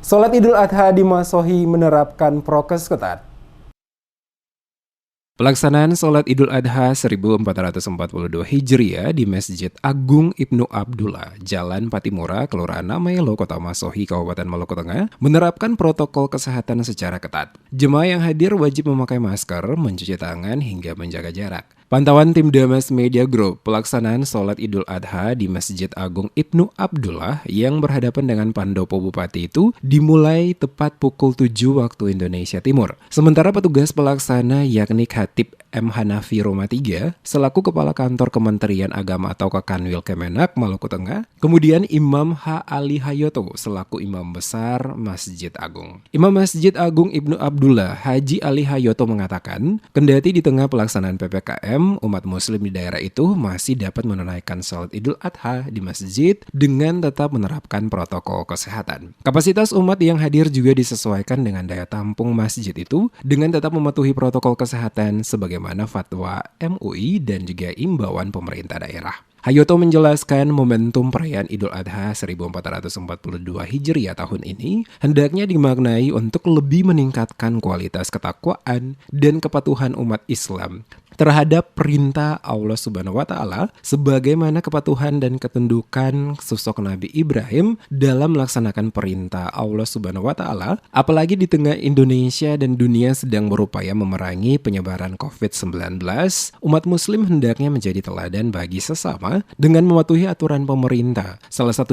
Sholat Idul Adha di Masohi menerapkan prokes ketat. Pelaksanaan sholat Idul Adha 1442 Hijriah di Masjid Agung Ibnu Abdullah, Jalan Patimura, Kelurahan Namelo, Kota Masohi, Kabupaten Maluku Tengah, menerapkan protokol kesehatan secara ketat. Jemaah yang hadir wajib memakai masker, mencuci tangan, hingga menjaga jarak. Pantauan tim Damas Media Group, pelaksanaan sholat Idul Adha di Masjid Agung Ibnu Abdullah yang berhadapan dengan Pandopo Bupati itu dimulai tepat pukul 7 waktu Indonesia Timur. Sementara petugas pelaksana yakni Khatib M. Hanafi Roma III selaku Kepala Kantor Kementerian Agama atau Kanwil Kemenak Maluku Tengah, kemudian Imam H. Ali Hayoto selaku Imam Besar Masjid Agung. Imam Masjid Agung Ibnu Abdullah Haji Ali Hayoto mengatakan, kendati di tengah pelaksanaan PPKM, umat muslim di daerah itu masih dapat menunaikan sholat Idul Adha di masjid dengan tetap menerapkan protokol kesehatan. Kapasitas umat yang hadir juga disesuaikan dengan daya tampung masjid itu dengan tetap mematuhi protokol kesehatan sebagaimana fatwa MUI dan juga imbauan pemerintah daerah. Hayoto menjelaskan momentum perayaan Idul Adha 1442 Hijriah tahun ini hendaknya dimaknai untuk lebih meningkatkan kualitas ketakwaan dan kepatuhan umat Islam terhadap perintah Allah Subhanahu wa Ta'ala sebagaimana kepatuhan dan ketundukan sosok Nabi Ibrahim dalam melaksanakan perintah Allah Subhanahu wa Ta'ala, apalagi di tengah Indonesia dan dunia sedang berupaya memerangi penyebaran COVID-19. Umat muslim hendaknya menjadi teladan bagi sesama dengan mematuhi aturan pemerintah, salah satunya